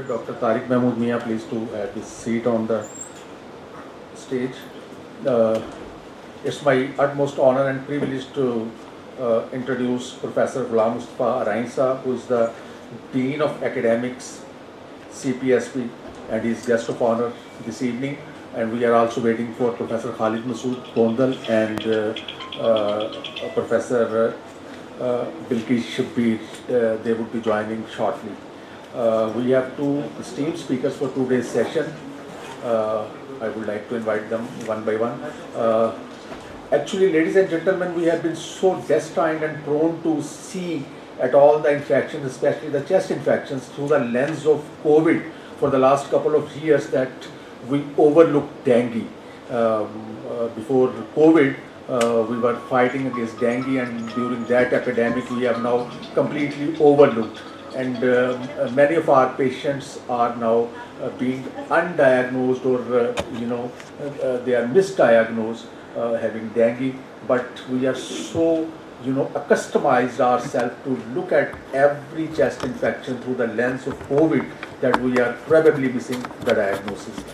Dr. Tariq Mahmood Mia, please to have his seat on the stage. Uh, it's my utmost honor and privilege to introduce Professor Ghulam Mustafa Arainsa, who is the Dean of Academics, CPSP, and he's guest of honor this evening. And we are also waiting for Professor Khalid Masood Gondal and Professor Bilkis Shabbir. They would be joining shortly. We have two esteemed speakers for today's session. I would like to invite them one by one. Actually, ladies and gentlemen, we have been so destined and prone to see at all the infections, especially the chest infections, through the lens of COVID for the last couple of years that we overlooked dengue. Before COVID, we were fighting against dengue, and during that epidemic, we have now completely overlooked. And many of our patients are now being undiagnosed, or they are misdiagnosed having dengue. But we are so accustomed ourselves to look at every chest infection through the lens of COVID that we are probably missing the diagnosis.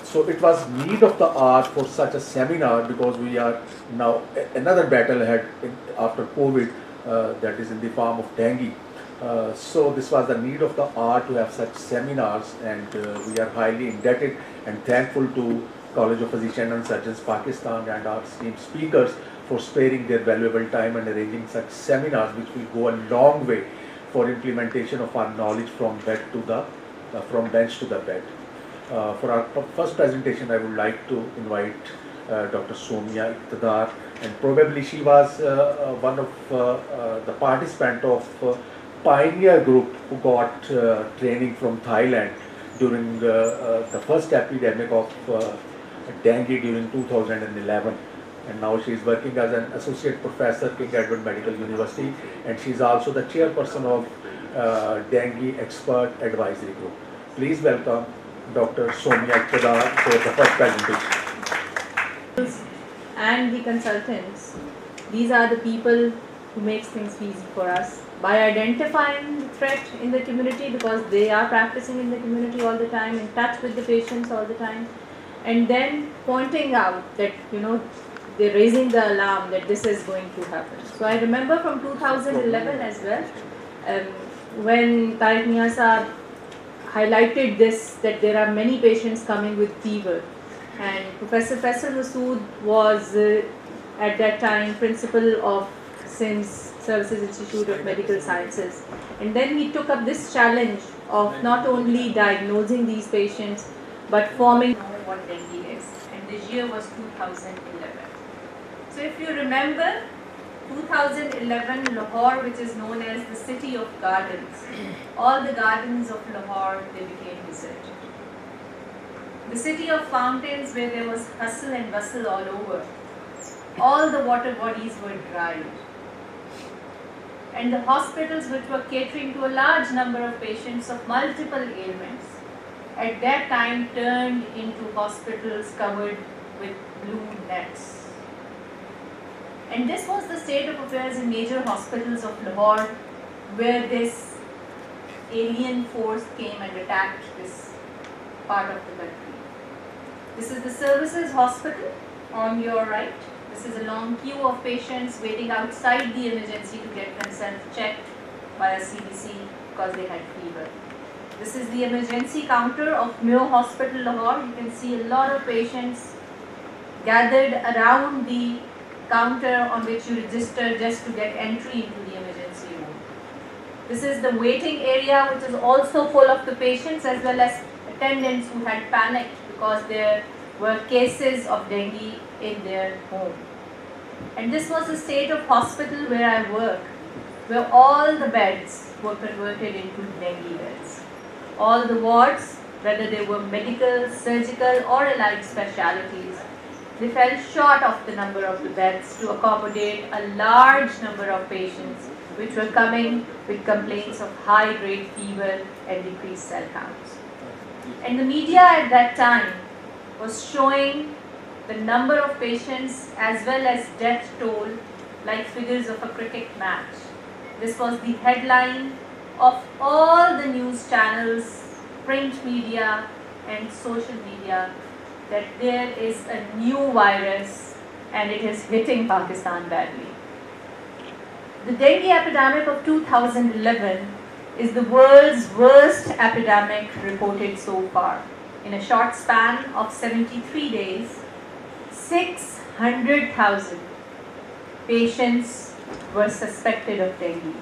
So it was need of the hour for such a seminar, because we are now another battle ahead after COVID, that is in the form of dengue. So this was the need of the hour to have such seminars, and we are highly indebted and thankful to College of Physicians and Surgeons Pakistan and our esteemed speakers for sparing their valuable time and arranging such seminars, which will go a long way for implementation of our knowledge from from bench to the bed. For our first presentation, I would like to invite Dr. Somia Iqtidar, and probably she was one of the participant of pioneer group who got training from Thailand during the first epidemic of dengue during 2011. And now she is working as an associate professor at King Edward Medical University, and she is also the chairperson of dengue expert advisory group. Please welcome Dr. Somia Iqtidar for the first presentation. And the consultants, these are the people who makes things easy for us by identifying the threat in the community, because they are practicing in the community all the time, in touch with the patients all the time, and then pointing out that they're raising the alarm that this is going to happen. So I remember from 2011 as well, when Tariq Mia Saab highlighted this, that there are many patients coming with fever, and Professor Masood was at that time principal of SIMS, Services Institute of Medical Sciences, and then he took up this challenge of not only diagnosing these patients but forming what dengue is, and the year was 2011. So if you remember, 2011 Lahore, which is known as the city of gardens, all the gardens of Lahore, they became deserted. The city of fountains, where there was hustle and bustle all over, all the water bodies were dried. And the hospitals, which were catering to a large number of patients of multiple ailments, at that time turned into hospitals covered with blue nets. And this was the state of affairs in major hospitals of Lahore, where this alien force came and attacked this part of the country. This is the Services Hospital on your right. This is a long queue of patients waiting outside the emergency to get themselves checked by a CBC because they had fever. This is the emergency counter of Mayo Hospital, Lahore. You can see a lot of patients gathered around the counter on which you register just to get entry into the emergency room. This is the waiting area, which is also full of the patients as well as attendants who had panicked because there were cases of dengue in their home. And this was the state of hospital where I work, where all the beds were converted into dengue beds. All the wards, whether they were medical, surgical or allied specialities, they fell short of the number of the beds to accommodate a large number of patients which were coming with complaints of high-grade fever and decreased cell counts. And the media at that time was showing the number of patients as well as death toll like figures of a cricket match. This was the headline of all the news channels, print media and social media that there is a new virus and it is hitting Pakistan badly. The dengue epidemic of 2011 is the world's worst epidemic reported so far. In a short span of 73 days, 600,000 patients were suspected of dengue,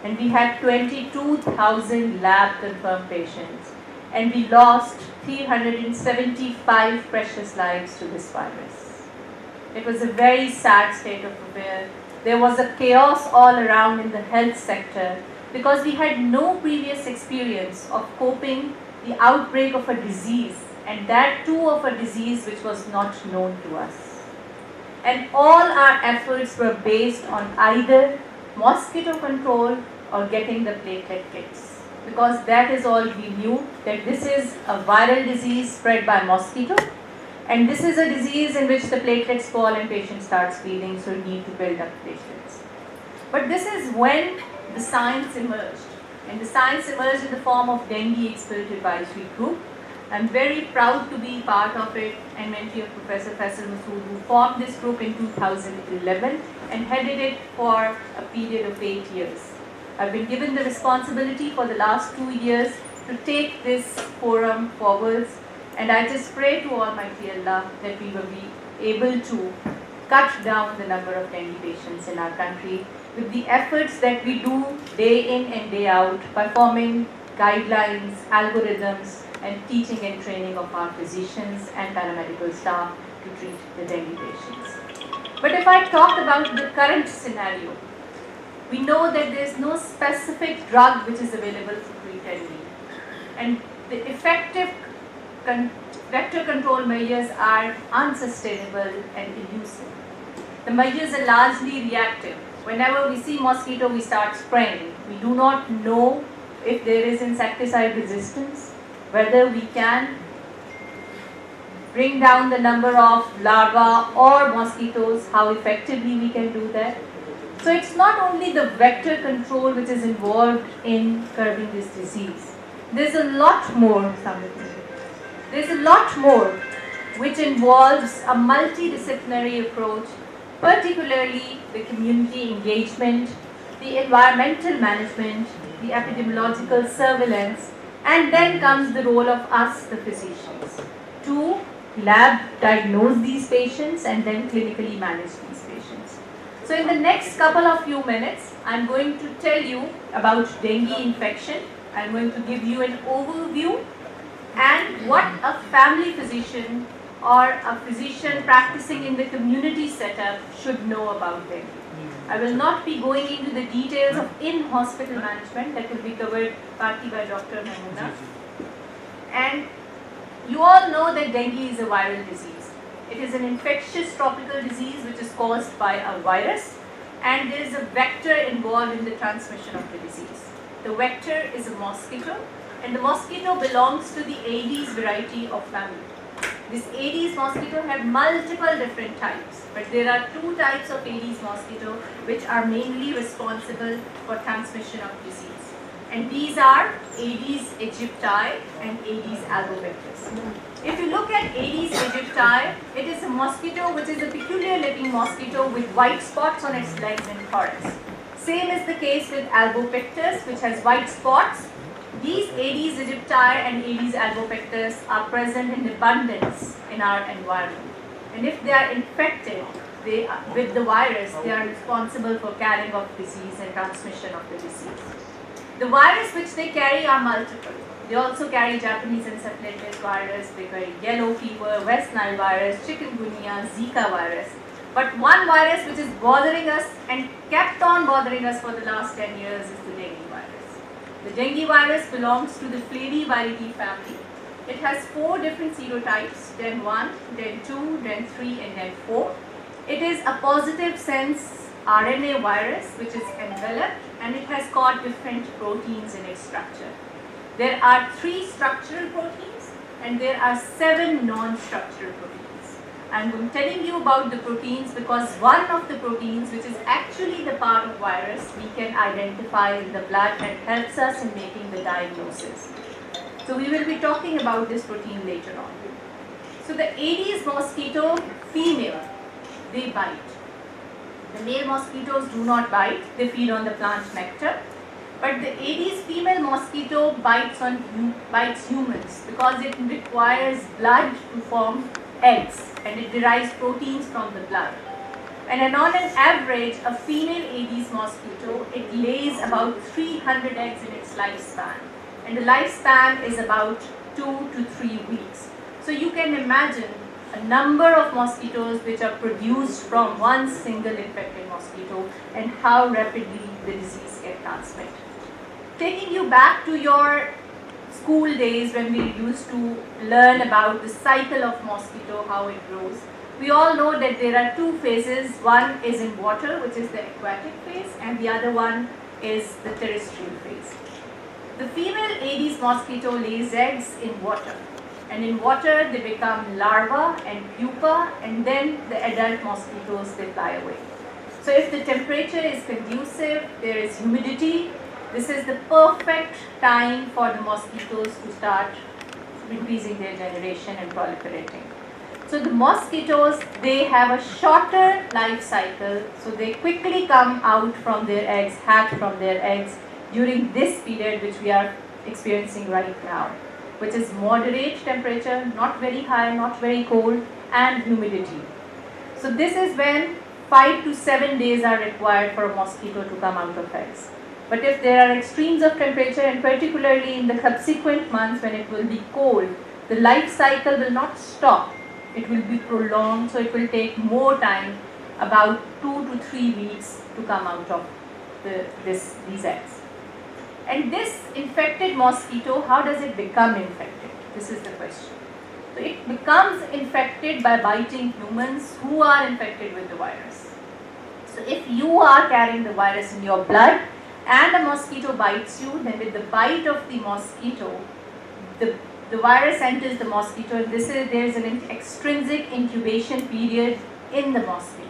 and we had 22,000 lab confirmed patients, and we lost 375 precious lives to this virus. It was a very sad state of affairs. There was a chaos all around in the health sector because we had no previous experience of coping the outbreak of a disease, and that too of a disease which was not known to us. And all our efforts were based on either mosquito control or getting the platelet kits, because that is all we knew, that this is a viral disease spread by mosquito, and this is a disease in which the platelets fall and patient starts bleeding, so you need to build up platelets. But this is when the science emerged, and the science emerged in the form of Dengue Expert Advisory Group. I'm very proud to be part of it and mentee of Professor Faisal Masood, who formed this group in 2011 and headed it for a period of 8 years. I've been given the responsibility for the last 2 years to take this forum forwards, and I just pray to Almighty Allah that we will be able to cut down the number of dengue patients in our country with the efforts that we do day in and day out by forming guidelines, algorithms, and teaching and training of our physicians and paramedical staff to treat the dengue patients. But if I talk about the current scenario, we know that there is no specific drug which is available to treat dengue, and the effective vector control measures are unsustainable and elusive. The measures are largely reactive. Whenever we see mosquito, we start spraying. We do not know if there is insecticide resistance, whether we can bring down the number of larvae or mosquitoes, how effectively we can do that. So it's not only the vector control which is involved in curbing this disease. There's a lot more, There's a lot more which involves a multidisciplinary approach, particularly the community engagement, the environmental management, the epidemiological surveillance, and then comes the role of us, the physicians, to lab diagnose these patients and then clinically manage these patients. So in the next couple of few minutes, I'm going to tell you about dengue infection. I'm going to give you an overview and what a family physician or a physician practicing in the community setup should know about dengue. I will not be going into the details of in-hospital management, that will be covered partly by Dr. Maimuna. And you all know that dengue is a viral disease. It is an infectious tropical disease which is caused by a virus, and there is a vector involved in the transmission of the disease. The vector is a mosquito, and the mosquito belongs to the Aedes variety of family. This Aedes mosquito have multiple different types, but there are 2 types of Aedes mosquito which are mainly responsible for transmission of disease. And these are Aedes aegypti and Aedes albopictus. If you look at Aedes aegypti, it is a mosquito which is a peculiar looking mosquito with white spots on its legs and thorax. Same is the case with albopictus, which has white spots. These Aedes aegypti and Aedes albopictus are present in abundance in our environment. And if they are infected with the virus, they are responsible for carrying of disease and transmission of the disease. The virus which they carry are multiple. They also carry Japanese encephalitis virus, they carry yellow fever, West Nile virus, chikungunya, Zika virus. But one virus which is bothering us and kept on bothering us for the last 10 years is the dengue virus. The dengue virus belongs to the Flaviviridae family. It has 4 different serotypes, DEN 1, DEN 2, DEN 3 and DEN 4. It is a positive sense RNA virus which is enveloped, and it has got different proteins in its structure. There are 3 structural proteins and there are 7 non-structural proteins. I'm telling you about the proteins because one of the proteins, which is actually the part of virus, we can identify in the blood and helps us in making the diagnosis. So we will be talking about this protein later on. So the Aedes mosquito female, they bite. The male mosquitoes do not bite, they feed on the plant nectar. But the Aedes female mosquito bites humans because it requires blood to form eggs and it derives proteins from the blood. And on an average, a female Aedes mosquito, it lays about 300 eggs in its lifespan. And the lifespan is about 2 to 3 weeks. So you can imagine a number of mosquitoes which are produced from one single infected mosquito and how rapidly the disease gets transmitted. Taking you back to your school days when we used to learn about the cycle of mosquito, how it grows. We all know that there are two phases. One is in water, which is the aquatic phase, and the other one is the terrestrial phase. The female Aedes mosquito lays eggs in water, and in water they become larvae and pupa, and then the adult mosquitoes, they fly away. So if the temperature is conducive, there is humidity, this is the perfect time for the mosquitoes to start increasing their generation and proliferating. So the mosquitoes, they have a shorter life cycle, so they quickly come out from their eggs, hatch from their eggs during this period which we are experiencing right now, which is moderate temperature, not very high, not very cold, and humidity. So this is when 5 to 7 days are required for a mosquito to come out of eggs. But if there are extremes of temperature, and particularly in the subsequent months when it will be cold, the life cycle will not stop. It will be prolonged, so it will take more time, about 2 to 3 weeks to come out of these eggs. And this infected mosquito, how does it become infected? This is the question. So it becomes infected by biting humans who are infected with the virus. So if you are carrying the virus in your blood, and a mosquito bites you, then with the bite of the mosquito, the virus enters the mosquito. There is an extrinsic incubation period in the mosquito.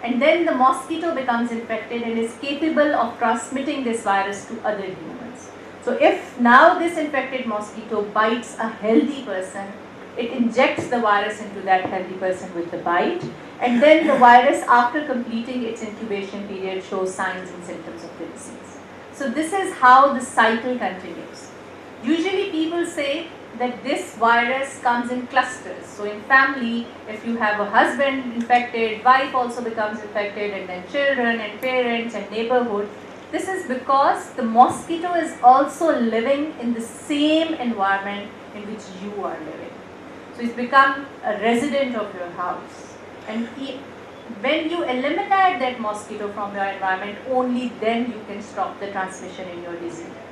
And then the mosquito becomes infected and is capable of transmitting this virus to other humans. So if now this infected mosquito bites a healthy person, it injects the virus into that healthy person with the bite, and then the virus, after completing its incubation period, shows signs and symptoms of the disease. So this is how the cycle continues. Usually people say that this virus comes in clusters. So in family, if you have a husband infected, wife also becomes infected, and then children and parents and neighborhood. This is because the mosquito is also living in the same environment in which you are living. So it's become a resident of your house. And when you eliminate that mosquito from your environment, only then you can stop the transmission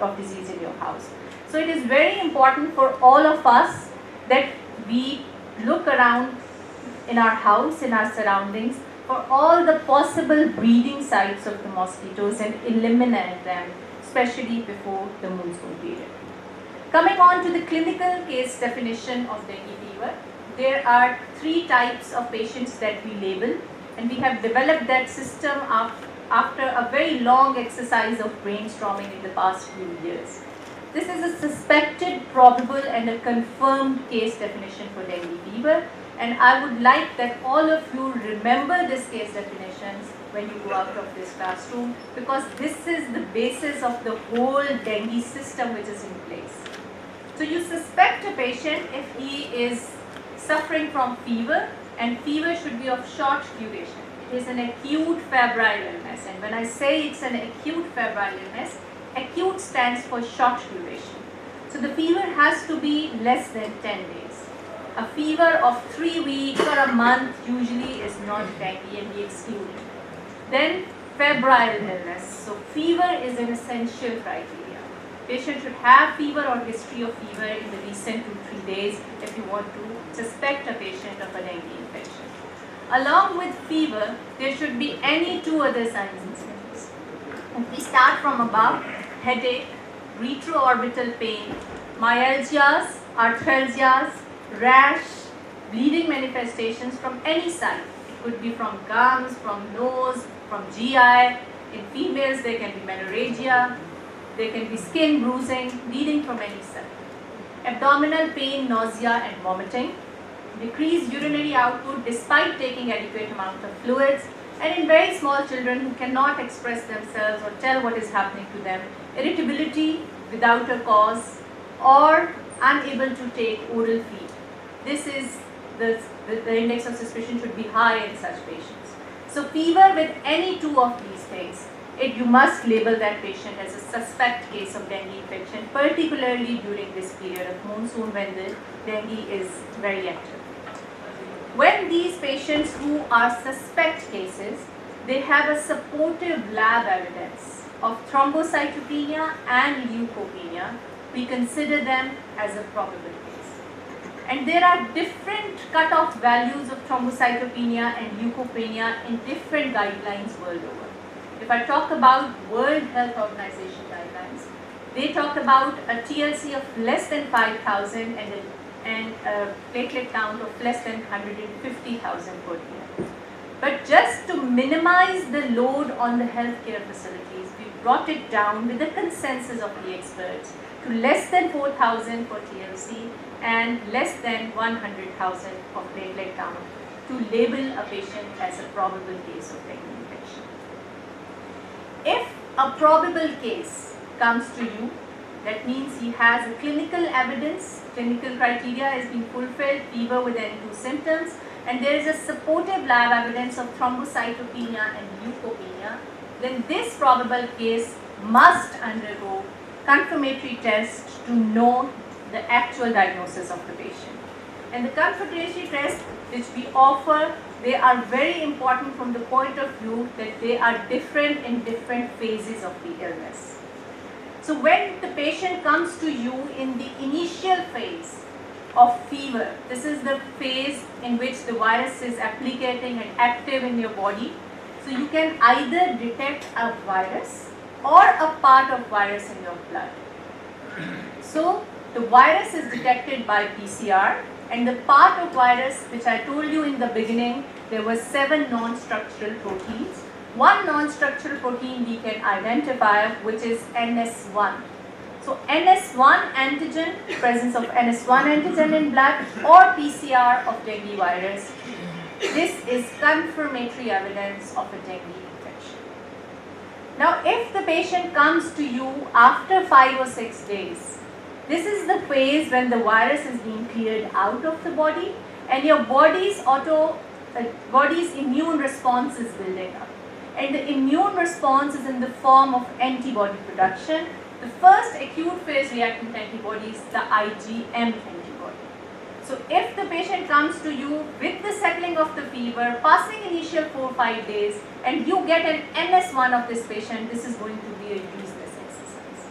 of disease in your house. So it is very important for all of us that we look around in our house, in our surroundings, for all the possible breeding sites of the mosquitoes and eliminate them, especially before the monsoon period. Coming on to the clinical case definition of dengue fever, there are 3 types of patients that we label, and we have developed that system after a very long exercise of brainstorming in the past few years. This is a suspected, probable, and a confirmed case definition for dengue fever, and I would like that all of you remember this case definitions when you go out of this classroom, because this is the basis of the whole dengue system which is in place. So you suspect a patient if he is suffering from fever, and fever should be of short duration. It is an acute febrile illness, and when I say it's an acute febrile illness, acute stands for short duration. So the fever has to be less than 10 days. A fever of 3 weeks or a month usually is not dengue and we exclude it. Then febrile illness. So fever is an essential criteria. Patient should have fever or history of fever in the recent 2 to 3 days if you want to suspect a patient of a dengue infection. Along with fever, there should be any 2 other signs and symptoms. If we start from above, headache, retroorbital pain, myalgias, arthralgias, rash, bleeding manifestations from any site. It could be from gums, from nose, from GI. In females, there can be menorrhagia, there can be skin bruising, bleeding from any site. Abdominal pain, nausea and vomiting, decreased urinary output despite taking adequate amount of fluids, and in very small children who cannot express themselves or tell what is happening to them, irritability without a cause or unable to take oral feed. This is the index of suspicion should be high in such patients. So fever with any two of these things, you must label that patient as a suspect case of dengue infection, particularly during this period of monsoon when the dengue is very active. When these patients who are suspect cases, they have a supportive lab evidence of thrombocytopenia and leukopenia, we consider them as a probable case. And there are different cutoff values of thrombocytopenia and leukopenia in different guidelines world over. If I talk about World Health Organization guidelines, they talk about a TLC of less than 5,000 and a platelet count of less than 150,000 per year. But just to minimize the load on the healthcare facilities, we brought it down with the consensus of the experts to less than 4,000 for TLC and less than 100,000 of platelet count to label a patient as a probable case of dengue infection. If a probable case comes to you, that means he has a clinical evidence, clinical criteria has been fulfilled, fever with any two symptoms, and there is a supportive lab evidence of thrombocytopenia and leukopenia, then this probable case must undergo confirmatory tests to know the actual diagnosis of the patient. And the confirmatory tests which we offer, they are very important from the point of view that they are different in different phases of the illness. So when the patient comes to you in the initial phase of fever, this is the phase in which the virus is applicating and active in your body. So you can either detect a virus or a part of virus in your blood. So the virus is detected by PCR, and the part of virus which I told you in the beginning, there were 7 non-structural proteins. One non-structural protein we can identify, which is NS1. So NS1 antigen, presence of NS1 antigen in blood, or PCR of dengue virus, this is confirmatory evidence of a dengue infection. Now if the patient comes to you after 5 or 6 days, this is the phase when the virus is being cleared out of the body and your body's immune response is building up. And the immune response is in the form of antibody production. The first acute phase reactant antibody is the IgM antibody. So if the patient comes to you with the settling of the fever, passing initial 4-5 days, and you get an NS1 of this patient, this is going to be a useless exercise.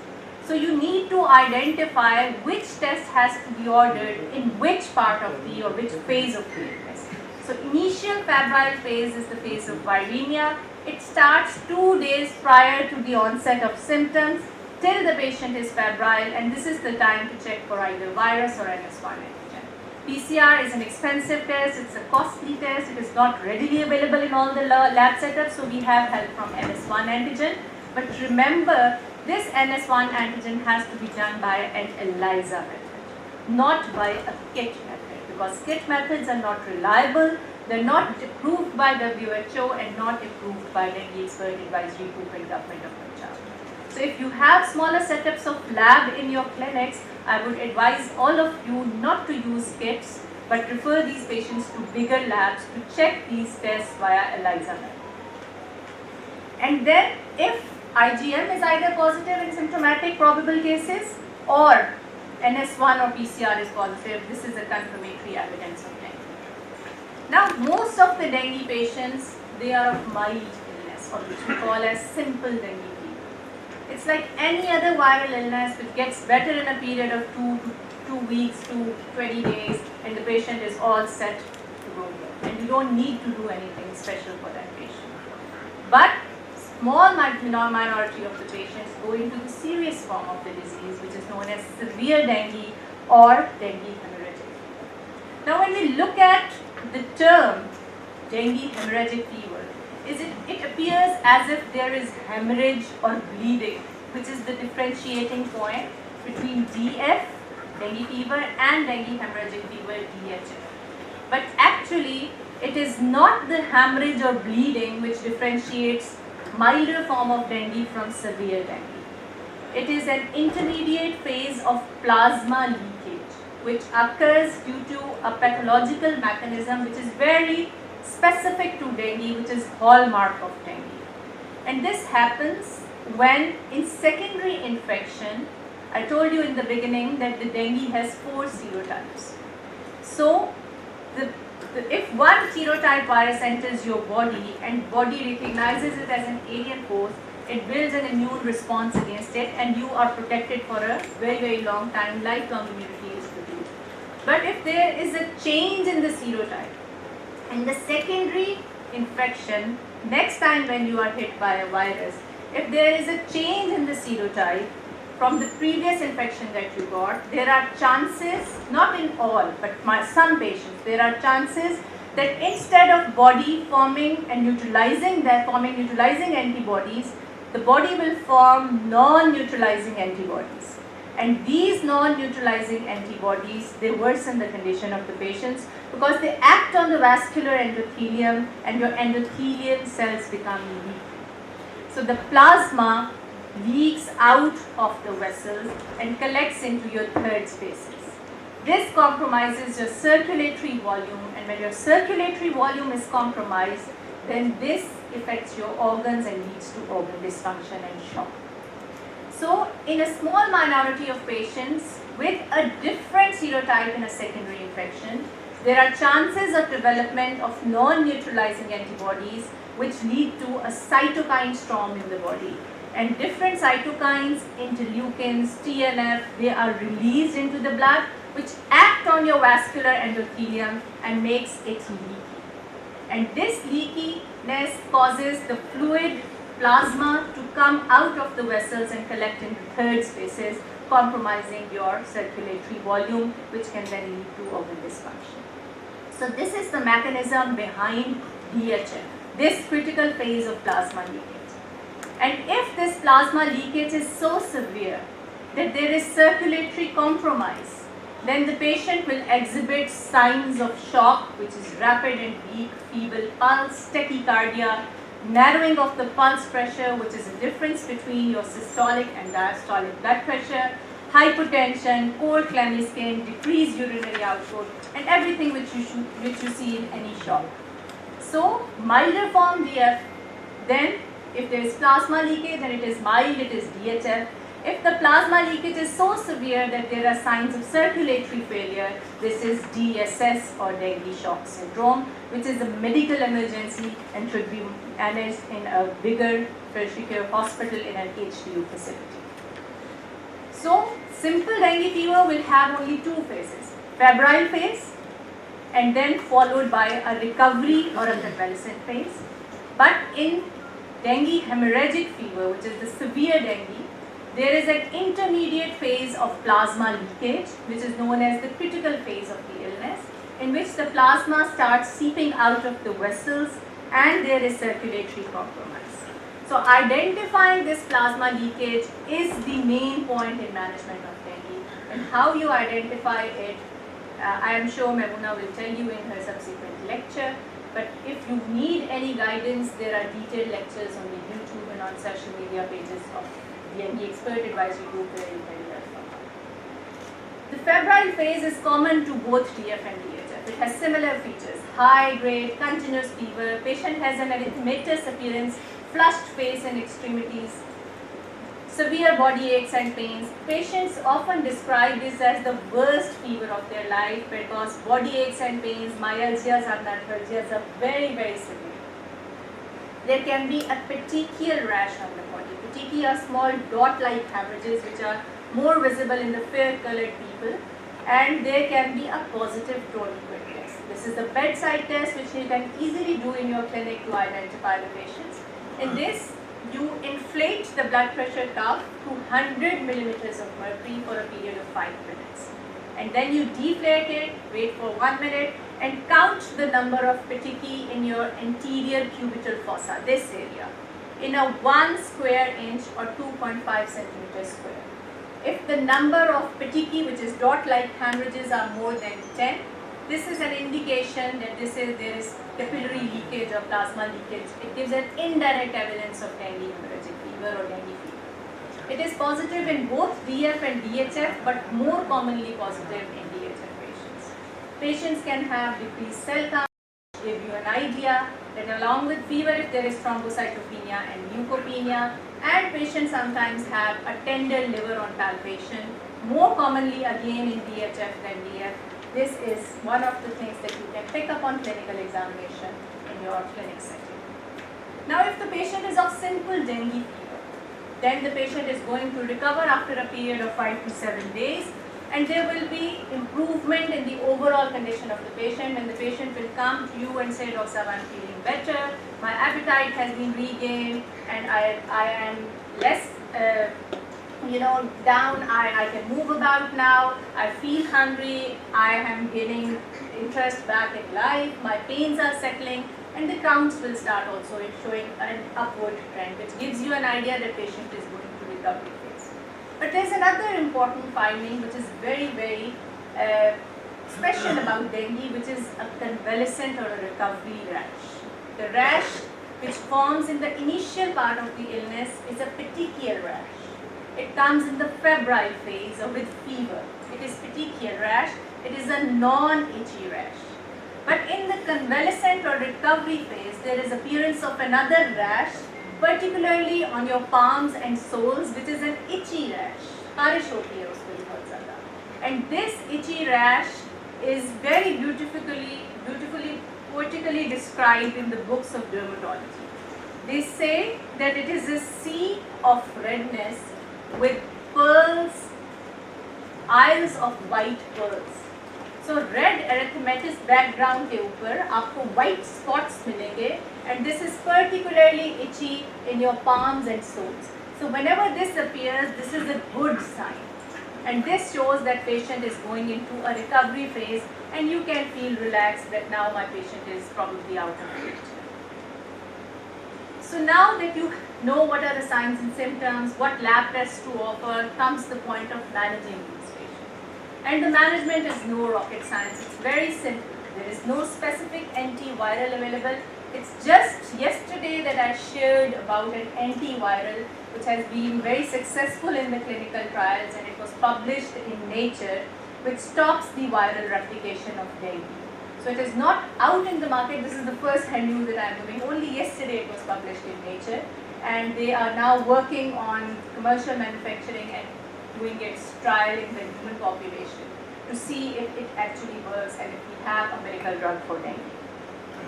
So you need to identify which test has to be ordered in which part of the or which phase of the illness. So initial febrile phase is the phase of viremia. It starts 2 days prior to the onset of symptoms till the patient is febrile, and this is the time to check for either virus or NS1 antigen. PCR is an expensive test, it's a costly test, it is not readily available in all the lab setups, so we have help from NS1 antigen. But remember, this NS1 antigen has to be done by an ELISA method, not by a kit method, because kit methods are not reliable. They're not approved by WHO and not approved by Dengue Expert Advisory Group and Government of Punjab. So if you have smaller setups of lab in your clinics, I would advise all of you not to use kits, but refer these patients to bigger labs to check these tests via ELISA method. And then if IgM is either positive in symptomatic probable cases or NS1 or PCR is positive, this is a confirmatory evidence of dengue. Now, most of the dengue patients, they are of mild illness, or which we call as simple dengue fever. It's like any other viral illness which gets better in a period of 2 weeks to 20 days, and the patient is all set to go here. And you don't need to do anything special for that patient. But small minority of the patients go into the serious form of the disease, which is known as severe dengue or dengue hemorrhagic. Now when we look at the term dengue hemorrhagic fever, it appears as if there is hemorrhage or bleeding, which is the differentiating point between DF, dengue fever, and dengue hemorrhagic fever, DHF. But actually, it is not the hemorrhage or bleeding which differentiates milder form of dengue from severe dengue. It is an intermediate phase of plasma leakage, which occurs due to a pathological mechanism which is very specific to dengue, which is hallmark of dengue. And this happens when in secondary infection, I told you in the beginning that the dengue has 4 serotypes. So if one serotype virus enters your body and body recognizes it as an alien host, it builds an immune response against it and you are protected for a very, very long time, lifelong immunity is produced. But if there is a change in the serotype, in the secondary infection, next time when you are hit by a virus, if there is a change in the serotype from the previous infection that you got, there are chances, not in all, but some patients, there are chances that instead of body forming and neutralizing antibodies, the body will form non-neutralizing antibodies. And these non-neutralizing antibodies, they worsen the condition of the patients because they act on the vascular endothelium and your endothelial cells become weak. So the plasma leaks out of the vessels and collects into your third spaces. This compromises your circulatory volume, and when your circulatory volume is compromised, then this affects your organs and leads to organ dysfunction and shock. So in a small minority of patients with a different serotype in a secondary infection, there are chances of development of non-neutralizing antibodies which lead to a cytokine storm in the body. And different cytokines, interleukins, TNF, they are released into the blood which act on your vascular endothelium and makes it leaky. And this leakiness causes the fluid plasma to come out of the vessels and collect in third spaces, compromising your circulatory volume, which can then lead to organ dysfunction. So this is the mechanism behind DHF, this critical phase of plasma leakage. And if this plasma leakage is so severe that there is circulatory compromise, then the patient will exhibit signs of shock, which is rapid and weak, feeble pulse, tachycardia, narrowing of the pulse pressure, which is a difference between your systolic and diastolic blood pressure, hypotension, cold clammy skin, decreased urinary output, and everything which you see in any shock. So milder form DF, then if there is plasma leakage and it is mild, it is DHF. If the plasma leakage is so severe that there are signs of circulatory failure, this is DSS or dengue shock syndrome, which is a medical emergency and should be managed in a bigger tertiary care hospital in an HDU facility. So simple dengue fever will have only 2 phases, febrile phase and then followed by a recovery or a convalescent phase. But in dengue hemorrhagic fever, which is the severe dengue, there is an intermediate phase of plasma leakage, which is known as the critical phase of the illness, in which the plasma starts seeping out of the vessels and there is circulatory compromise. So identifying this plasma leakage is the main point in management of dengue, and how you identify it, I am sure Memuna will tell you in her subsequent lecture. But if you need any guidance, there are detailed lectures on the YouTube and on social media pages of DND Expert Advisory Group where you can learn from. The febrile phase is common to both DF and DHF. It has similar features: high grade, continuous fever, patient has an erythematous appearance, flushed face and extremities, severe body aches and pains. Patients often describe this as the worst fever of their life because body aches and pains, myalgias and arthralgias are very, very severe. There can be a petechial rash on the body. Petechiae are small dot-like hemorrhages which are more visible in the fair-colored people, and there can be a positive tourniquet test. This is the bedside test which you can easily do in your clinic to identify the patients. In this, you inflate the blood pressure cuff to 100 millimeters of mercury for a period of 5 minutes. And then you deflate it, wait for 1 minute, and count the number of petechiae in your anterior cubital fossa, this area, in a 1 square inch or 2.5 centimeters square. If the number of petechiae, which is dot-like hemorrhages, are more than 10, this is an indication that there is capillary leakage or plasma leakage. It gives an indirect evidence of dengue hemorrhagic fever or dengue fever. It is positive in both DF and DHF, but more commonly positive in DHF patients. Patients can have decreased cell count, give you an idea that along with fever, if there is thrombocytopenia and leukopenia, and patients sometimes have a tender liver on palpation, more commonly again in DHF than DF. This is one of the things that you can pick up on clinical examination in your clinic setting. Now, if the patient is of simple dengue fever, then the patient is going to recover after a period of 5 to 7 days, and there will be improvement in the overall condition of the patient, and the patient will come to you and say, Dr. I'm feeling better, my appetite has been regained, and I am less down, I can move about now, I feel hungry, I am gaining interest back in life, my pains are settling, and the counts will start also showing an upward trend, which gives you an idea that patient is going to recovery phase. But there's another important finding which is very, very special about dengue, which is a convalescent or a recovery rash. The rash which forms in the initial part of the illness is a petechial rash. It comes in the febrile phase or with fever. It is petechial rash. It is a non-itchy rash. But in the convalescent or recovery phase, there is appearance of another rash, particularly on your palms and soles, which is an itchy rash. And this itchy rash is very beautifully poetically described in the books of dermatology. They say that it is a sea of redness with pearls, isles of white pearls. So red erythematous background के ऊपर आपको white spots मिलेंगे, and this is particularly itchy in your palms and soles. So whenever this appears, this is a good sign, and this shows that patient is going into a recovery phase, and you can feel relaxed that now my patient is probably out of it. So now that you know what are the signs and symptoms, what lab tests to offer, comes the point of managing these patients. And the management is no rocket science, it's very simple. There is no specific antiviral available. It's just yesterday that I shared about an antiviral which has been very successful in the clinical trials, and it was published in Nature, which stops the viral replication of dengue. So it is not out in the market. This is the first hand news that I am doing. Only yesterday it was published in Nature, and they are now working on commercial manufacturing and doing its trial in the human population to see if it actually works and if we have a miracle drug for dengue.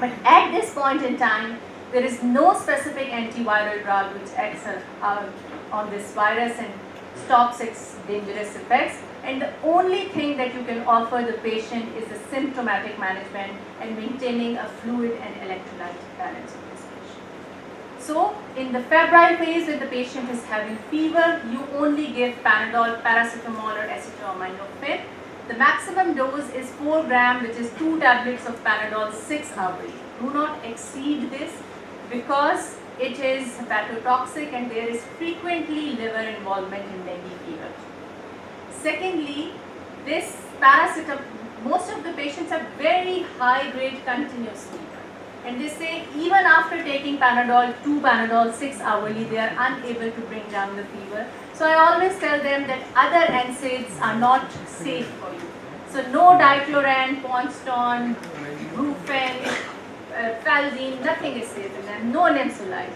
But at this point in time, there is no specific antiviral drug which acts on this virus and stops its dangerous effects. And the only thing that you can offer the patient is the symptomatic management and maintaining a fluid and electrolyte balance of this patient. So, in the febrile phase, when the patient is having fever, you only give Panadol, paracetamol or acetaminophen. The maximum dose is 4 gram, which is 2 tablets of Panadol 6 hourly. Do not exceed this because it is hepatotoxic and there is frequently liver involvement in dengue fever. Secondly, this paracetamol, most of the patients have very high grade continuous fever, and they say even after taking Panadol, 2 Panadol 6 hourly, they are unable to bring down the fever. So I always tell them that other NSAIDs are not safe for you. So no dicloran, Ponston, Brufen, Falzine, nothing is safe in them, no Nemsolide.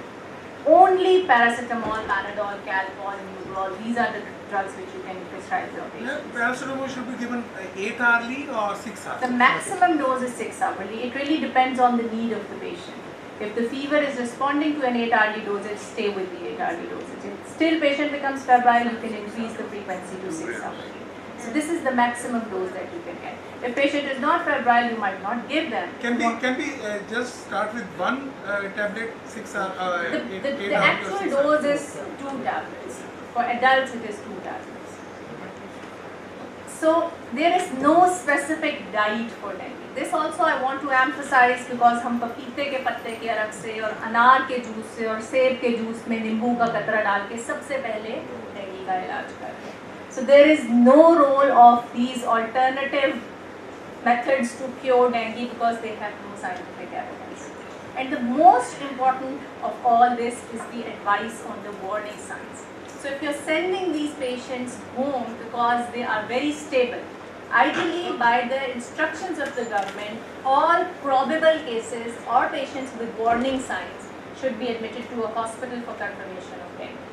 Only paracetamol, Panadol, Calpol, Nubrol, these are the drugs which you can prescribe to your patients. Paracetamol should be given 8 hourly or 6 hourly? The maximum dose is 6 hourly. It really depends on the need of the patient. If the fever is responding to an 8 hourly dosage, stay with the 8 hourly dosage. If still patient becomes febrile, you can increase the frequency to 6 hourly. So this is the maximum dose that you can get. If patient is not febrile, you might not give them. Can we just start with one tablet 6 hours? The actual dose is 2 tablets. For adults, it is 2 tablets. So there is no specific diet for dengue. This also I want to emphasize because हम पपीते के पत्ते के रस से और अनार के जूस से और सेब के जूस में नींबू का कतरा डाल के सबसे पहले डेंगू का इलाज करते हैं. So there is no role of these alternative methods to cure dengue because they have no scientific evidence. And the most important of all this is the advice on the warning signs. So if you're sending these patients home because they are very stable, ideally by the instructions of the government, all probable cases or patients with warning signs should be admitted to a hospital for confirmation of dengue.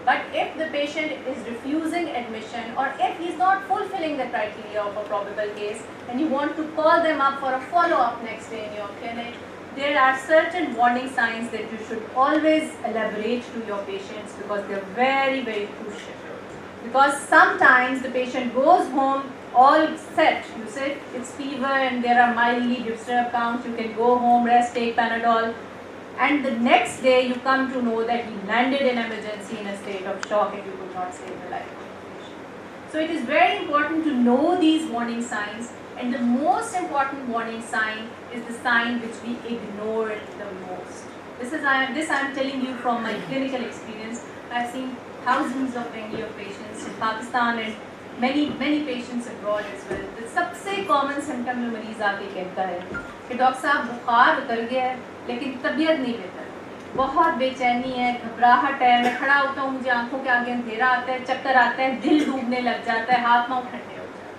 But if the patient is refusing admission or if he's not fulfilling the criteria of a probable case and you want to call them up for a follow-up next day in your clinic, there are certain warning signs that you should always elaborate to your patients because they're very, very crucial. Because sometimes the patient goes home all set, you say it's fever and there are mildly disturbed counts, you can go home, rest, take Panadol, and the next day you come to know that he landed in emergency in a state of shock and you could not save the life of the patient. So it is very important to know these warning signs, and the most important warning sign is the sign which we ignore the most. This I am telling you from my clinical experience. I have seen thousands of dengue patients in Pakistan and many patients abroad as well. The सबसे common symptom में मरीज आके कहता है कि doctor साहब बुखार उतर गया है लेकिन तबीयत नहीं बेहतर, बहुत बेचैनी है, घबराहट है, मैं खड़ा होता हूँ मुझे आंखों के आगे अंधेरा आता है, चक्कर आता है, दिल डूबने लग जाता है, हाथ पांव ठंडे हो जाते हैं.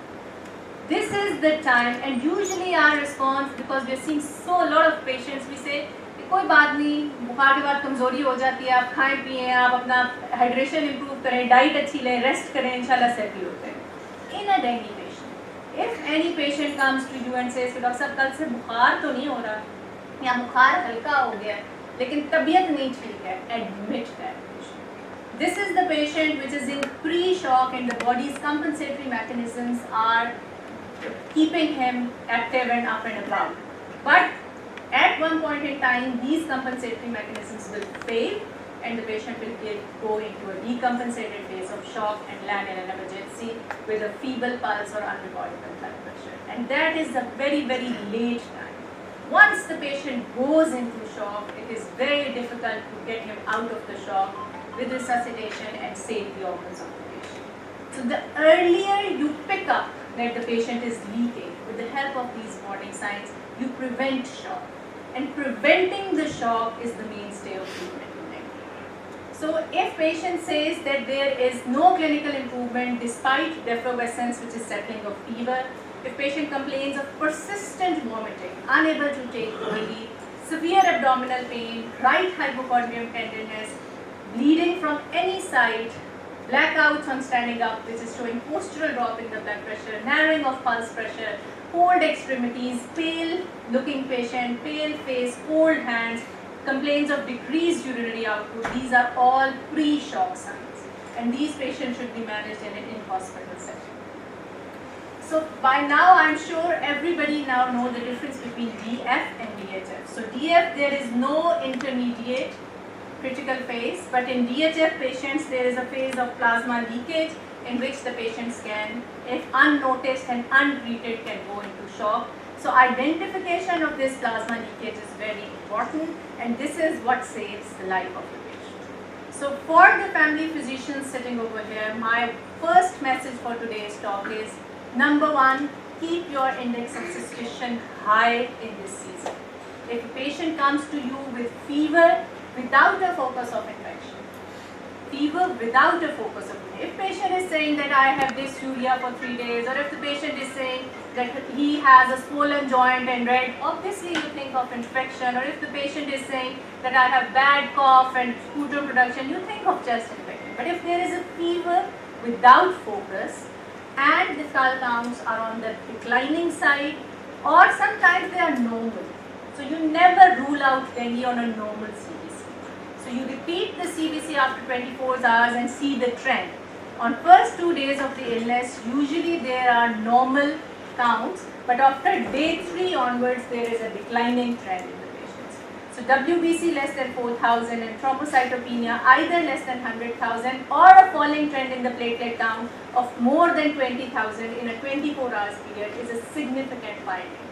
This is the time, and usually our response, because we are seeing so a lot of patients, we say कोई बात नहीं, बुखार के बाद कमज़ोरी हो जाती है, आप खाएं पिएं, आप अपना हाइड्रेशन इंप्रूव करें, डाइट अच्छी लें, रेस्ट करें, इंशाल्लाह सेटल होते हैं. In a dengue patient, if any patient comes to you and says doctor साहब कल से बुखार तो नहीं हो रहा या बुखार हल्का हो गया लेकिन तबीयत नहीं ठीक है, admit that patient. This is the patient which is in pre-shock and the body's compensatory mechanisms are keeping him active and up and about. But at one point in time, these compensatory mechanisms will fail and the patient will go into a decompensated phase of shock and land in an emergency with a feeble pulse or unrecordable blood pressure. And that is a very, very late time. Once the patient goes into shock, it is very difficult to get him out of the shock with resuscitation and save the organs of the patient. So the earlier you pick up that the patient is leaking with the help of these warning signs, you prevent shock. And preventing the shock is the mainstay of treatment in dengue. So if patient says that there is no clinical improvement despite effervescence, which is settling of fever, if patient complains of persistent vomiting, unable to take orally, severe abdominal pain, right hypochondrium tenderness, bleeding from any side, blackouts on standing up, which is showing postural drop in the blood pressure, narrowing of pulse pressure, cold extremities, pale looking patient, pale face, cold hands, complaints of decreased urinary output, these are all pre-shock signs. And these patients should be managed in an in-hospital setting. So by now I'm sure everybody now knows the difference between DF and DHF. So DF, there is no intermediate critical phase, but in DHF patients there is a phase of plasma leakage in which the patients can, if unnoticed and untreated, can go into shock. So identification of this plasma leakage is very important, and this is what saves the life of the patient. So for the family physicians sitting over here, my first message for today's talk is, number one, keep your index of suspicion high in this season. If a patient comes to you with fever without a focus of infection, fever without a focus of infection, if patient is saying that I have dysuria for 3 days, or if the patient is saying that he has a swollen joint and red, obviously you think of infection. Or if the patient is saying that I have bad cough and sputum production, you think of chest infection. But if there is a fever without focus and the skull counts are on the declining side, or sometimes they are normal, so you never rule out dengue on a normal CBC. So you repeat the CBC after 24 hours and see the trend. On first 2 days of the illness, usually there are normal counts, but after day 3 onwards, there is a declining trend in the patients. So WBC less than 4,000 and thrombocytopenia either less than 100,000 or a falling trend in the platelet count of more than 20,000 in a 24 hours period is a significant finding.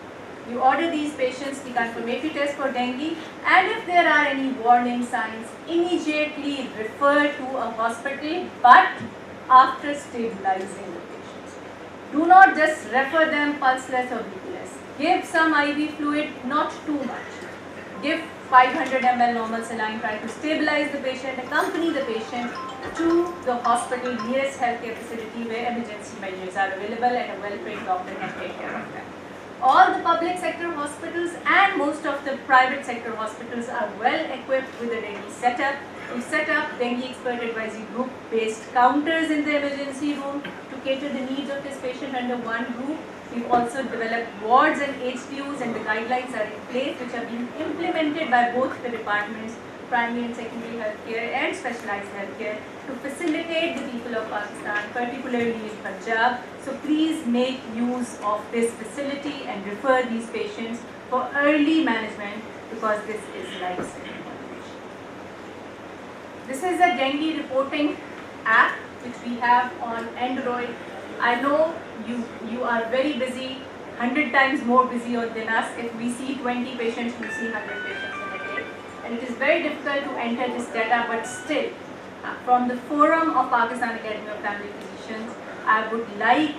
You order these patients the confirmatory test for dengue, and if there are any warning signs, immediately refer to a hospital, but after stabilizing the patients. Do not just refer them pulseless or BPS. Give some IV fluid, not too much. Give 500 ml normal saline, try to stabilize the patient, accompany the patient to the hospital, nearest healthcare facility where emergency measures are available and a well-trained doctor can take care of them. All the public sector hospitals and most of the private sector hospitals are well equipped with a dengue setup. We set up dengue expert advisory group based counters in the emergency room to cater the needs of this patient under one roof. We've also developed wards and HDUs, and the guidelines are in place which are being implemented by both the departments, primary and secondary healthcare and specialized healthcare, to facilitate the people of Pakistan, particularly in Punjab. So please make use of this facility and refer these patients for early management, because this is life-saving condition. This is a dengue reporting app which we have on Android. I know you are very busy, 100 times more busy than us. If we see 20 patients, we see 100 patients in a day. And it is very difficult to enter this data, but still, from the Forum of Pakistan Academy of Family Physicians, I would like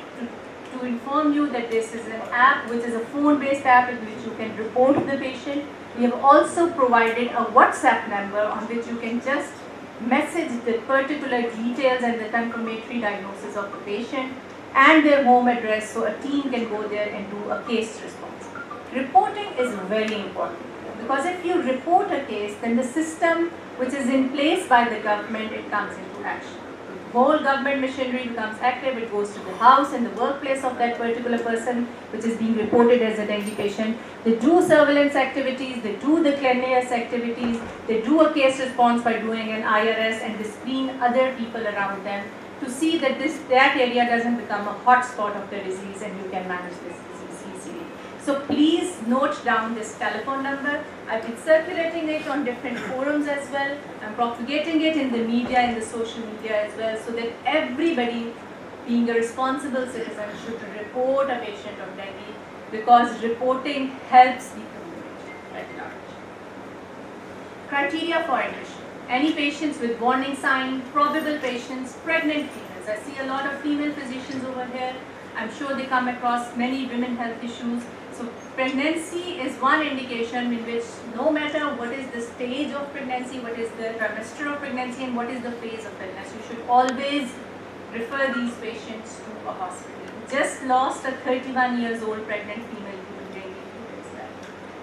to inform you that this is an app which is a phone-based app in which you can report the patient. We have also provided a WhatsApp number on which you can just message the particular details and the confirmatory diagnosis of the patient and their home address, so a team can go there and do a case response. Reporting is very important, because if you report a case, then the system which is in place by the government, it comes into action. The whole government machinery becomes active, it goes to the house and the workplace of that particular person which is being reported as a dengue patient. They do surveillance activities, they do the cleanliness activities, they do a case response by doing an IRS, and they screen other people around them to see that that area doesn't become a hot spot of the disease and you can manage this disease easily. So please note down this telephone number. I've been circulating it on different forums as well. I'm propagating it in the media, in the social media as well, so that everybody, being a responsible citizen, should report a patient of dengue, because reporting helps the community at large. Criteria for admission. Any patients with warning sign, probable patients, pregnant females. I see a lot of female physicians over here. I'm sure they come across many women health issues. So pregnancy is one indication in which, no matter what is the stage of pregnancy, what is the trimester of pregnancy, and what is the phase of illness, you should always refer these patients to a hospital. Just lost a 31 years old pregnant female due to dengue fever as well.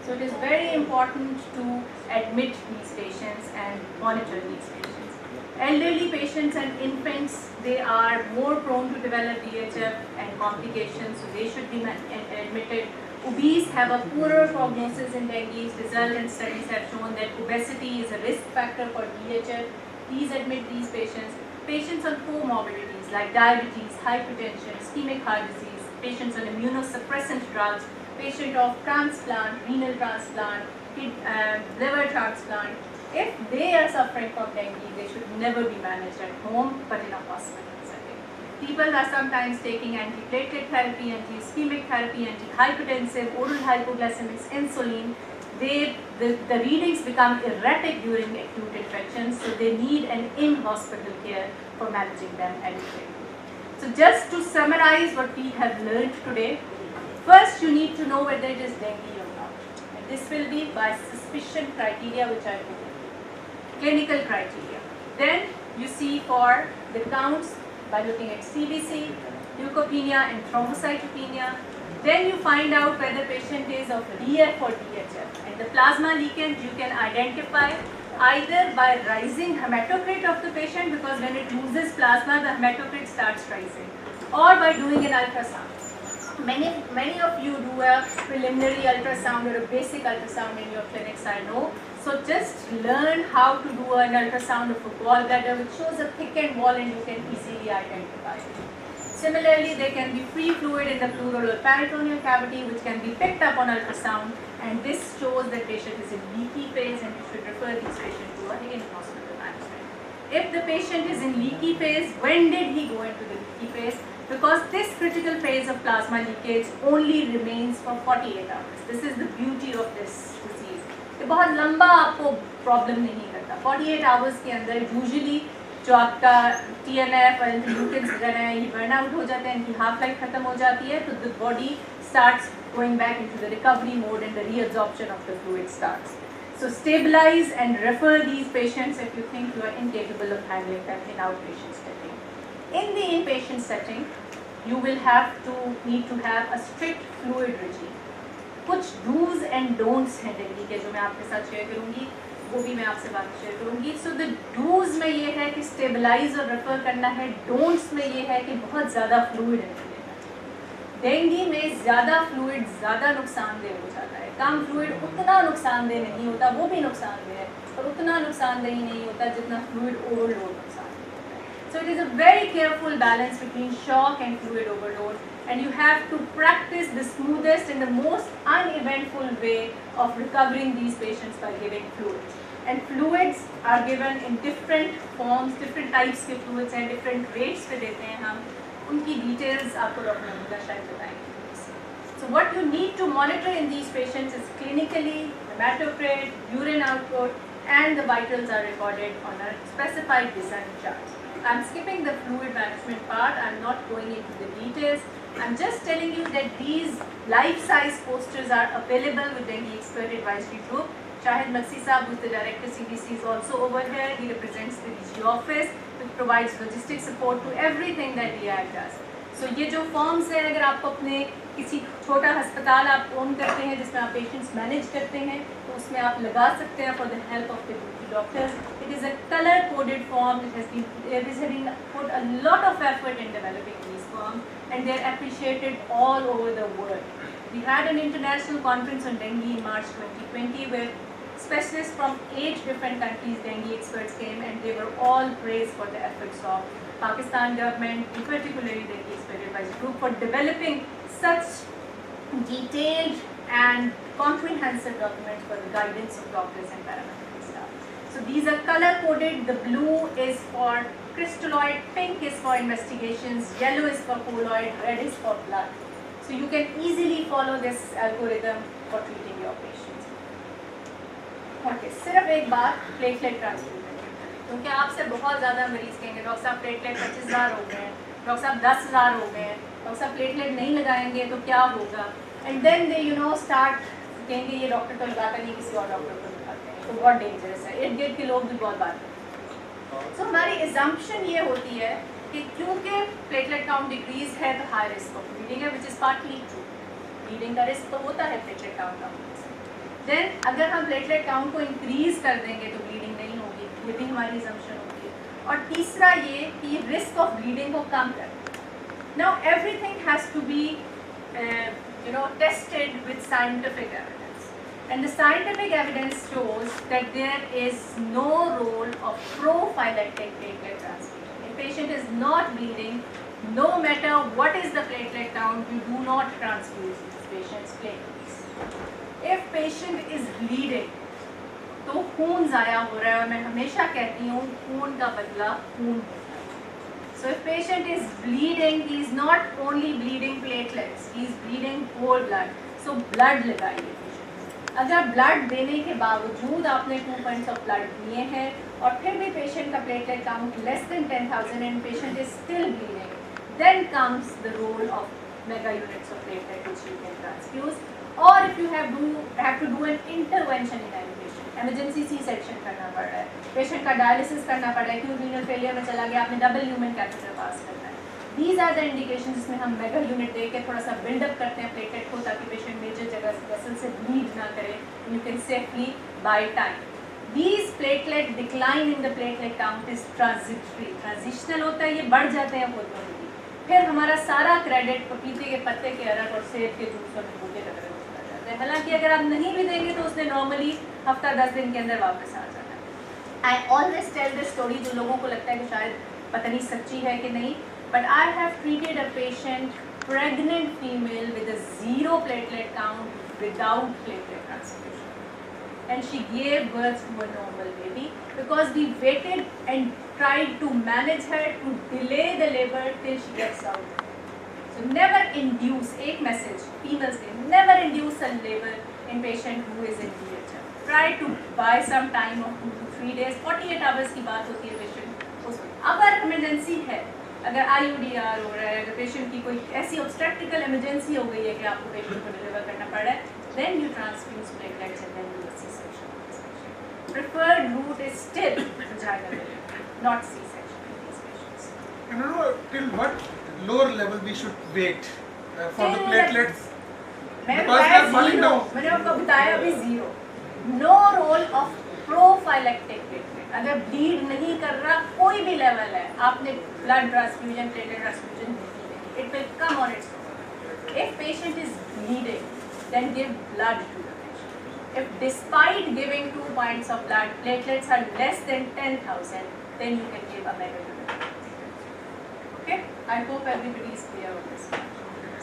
So it is very important to admit these patients and monitor these patients. Elderly patients and infants, they are more prone to develop DHF and complications, so they should be admitted. Obese have a poorer prognosis in dengue. Results and studies have shown that obesity is a risk factor for DHF. Please admit these patients. Patients on comorbidities like diabetes, hypertension, ischemic heart disease, patients on immunosuppressant drugs, patient of transplant, renal transplant, liver transplant. If they are suffering from dengue, they should never be managed at home, but in a hospital setting. People are sometimes taking antiplatelet therapy, anti-ischemic therapy, antihypertensive, oral hypoglycemics, insulin. The readings become erratic during acute infections, so they need an in-hospital care for managing them adequately. So just to summarize what we have learned today, first you need to know whether it is dengue or not. And this will be by suspicion criteria, which I will. Clinical criteria. Then you see for the counts by looking at CBC, leukopenia and thrombocytopenia. Then you find out whether patient is of DF or DHF. And the plasma leakage you can identify either by rising hematocrit of the patient, because when it loses plasma, the hematocrit starts rising, or by doing an ultrasound. Many of you do a preliminary ultrasound or a basic ultrasound in your clinics, I know. So just learn how to do an ultrasound of a gallbladder, which shows a thickened wall and you can easily identify it. Similarly, there can be free fluid in the pleural or peritoneal cavity which can be picked up on ultrasound, and this shows that patient is in leaky phase and you should refer these patients to a in-hospital management. If the patient is in leaky phase, when did he go into the leaky phase? Because this critical phase of plasma leakage only remains for 48 hours. This is the beauty of this disease. ये बहुत लंबा आपको problem नहीं करता. 48 hours के अंदर usually जो आपका TNF और इंटरल्यूकिन्स वगैरह हैं ये बर्न आउट हो जाते हैं, इनकी हाफ लाइफ खत्म हो जाती है, तो the body starts going back into the recovery mode and the reabsorption of the fluid starts. So stabilize and refer these patients if you think you are incapable of handling them in outpatient setting. In the inpatient setting, you will need to have a strict fluid regime. कुछ do's and don'ts हैं dengue के जो मैं आपके साथ share करूँगी, वो भी मैं आपसे बात शेयर करूँगी. So the do's में ये है कि stabilize और refer करना है. Don'ts में ये है कि बहुत ज़्यादा fluid नहीं लेना. डेंगू में ज़्यादा fluid ज़्यादा नुकसानदेह हो जाता है. कम fluid उतना नुकसानदेह नहीं होता, वो भी नुकसानदेह है, और उतना नुकसानदेह नहीं होता जितना fluid overload नुकसानदेह होता है. So it is a very careful balance between shock and fluid overload, and you have to practice the smoothest and the most uneventful way of recovering these patients by giving fluids. And fluids are given in different forms, different types के fluids हैं, different rates पे देते हैं हम. उनकी details आपको doctor Amina शायद बताएंगे. So what you need to monitor in these patients is clinically hematocrit, urine output, and the vitals are recorded on a specified design chart. I'm skipping the fluid management part. I'm not going into the details. I'm just telling you that these life-size posters are available with the Expert Advisory Group. Shahid Maksi Saab, who's the director CDC, is also over here. He represents the DG office, which provides logistic support to everything that DI does. So ये जो forms हैं, अगर आपको अपने किसी छोटा अस्पताल आप ओन करते हैं जिसमें आप पेशेंट्स मैनेज करते हैं, तो उसमें आप लगा सकते हैं for the help of the doctors. It is a color-coded form. It has been put a lot of effort in developing these forms, and they are appreciated all over the world. We had an international conference on dengue in March 2020, where specialists from 8 different countries, dengue experts, came, and they were all praised for the efforts of Pakistan government, in particularly the Expert Advisory Group, for developing such detailed and comprehensive documents for the guidance of doctors and paramedics. So these are color coded. The blue is for crystalloid, pink is for investigations, yellow is for colloid, red is for blood. So you can easily follow this algorithm for treating your patients. Okay, सिर्फ एक बात platelet transfusion, क्योंकि आपसे बहुत ज़्यादा मरीज कहेंगे doctor साहब प्लेटलेट 25,000 हो गए हैं, डॉक्टर साहब 10,000 हो गए हैं, डॉक्टर साहब प्लेटलेट नहीं लगाएंगे तो क्या होगा, एंड देन दे स्टार्ट कहेंगे ये डॉक्टर तो लगाता नहीं, किसी और डॉक्टर को लगाते हैं, तो बहुत डेंजरस है. इर्द गिर्द के लोग भी बहुत बात करते हैं. सो हमारी एजम्पशन ये होती है कि क्योंकि प्लेटलेट काउंट डिक्रीज है तो हाई रिस्क ऑफ ब्लीडिंग है, which is partly true. Bleeding का रिस्क तो होता है प्लेटलेट काउंट का होने से. देन अगर हम प्लेटलेट काउंट को इंक्रीज कर देंगे तो ब्लीडिंग नहीं होगी, ये भी हमारी एजम्पशन होती है. और तीसरा ये कि रिस्क ऑफ ब्लीडिंग को कम कर. Now everything has to be tested with scientific evidence, and the scientific evidence shows that there is no role of prophylactic platelet transfusion. If patient is not bleeding, no matter what is the platelet count, you do not transfuse this patient's platelets. If patient is bleeding, तो खून ज़ाया हो रहा है, और मैं हमेशा कहती हूँ खून का बदला खून होता है. So if patient is bleeding, he is not only bleeding platelets, he is bleeding whole blood. So blood लगाइए patient. अगर blood देने के बावजूद आपने 2 points of blood दिए हैं और फिर भी patient का platelet count less than 10,000 and patient is still bleeding, then comes the role of mega units of platelet which you can transfuse. Or if you have to do an intervention in any patient, emergency C-section करना पड़ रहा है, patient का dialysis करना पड़ रहा है, क्यों रीनल फेलियर में चला गया, आपने डबल ह्यूमन कैथेटर पास करना है. These are the indications जिसमें हम मेगा यूनिट दे के थोड़ा सा बिल्डअप करते हैं प्लेटलेट को, ताकि पेशेंट मेजर जगह वेसल से ब्लीड ना करे. You can safely buy time. These platelet decline in the platelet count is transitory, transitional होता है, ये बढ़ जाते हैं बहुत जल्दी. फिर हमारा सारा क्रेडिट पपीते के पत्ते के अरग और सेब के जूस और नींबू के रगड़े में चला जाता है. हालांकि अगर आप नहीं भी देंगे तो उसने नॉर्मली हफ्ता 10 दिन के अंदर वापस आ जाना है. I always tell this story, जो लोगों को लगता है कि शायद पता नहीं सच्ची है कि नहीं. But I have treated a patient, pregnant female with a 0 platelet count without platelet transfusion. And she gave birth to a normal baby because we waited and tried to manage her to delay the labor till she gets out. So never induce, एक message, females के, never induce a labor in patient who is in theatre. Try to buy some time of 2 to 3 days, 48 hours की बात होती है patient उसमें. अगर emergency है, अगर IUDR हो रहा है, अगर patient की कोई ऐसी obstetrical emergency हो गई है कि आपको patient को deliver करना पड़ रहा है, then you transfuse platelets and then do a C-section. Preferred route is still vaginal delivery, not C-section in these patients. I don't know till what lower level we should wait for the Till platelets. मैंने Because they are falling बताया down. zero, मैंने आपको बताया अभी 0. No role of prophylactic treatment. अगर bleed नहीं कर रहा कोई भी level है, आपने blood transfusion, platelet transfusion नहीं देनी. It will come on its own. If patient is bleeding, then give blood to the patient. If despite giving 2 pints of blood, platelets are less than 10,000, then you can give a megaglobin. Okay? I hope everybody is clear on this one.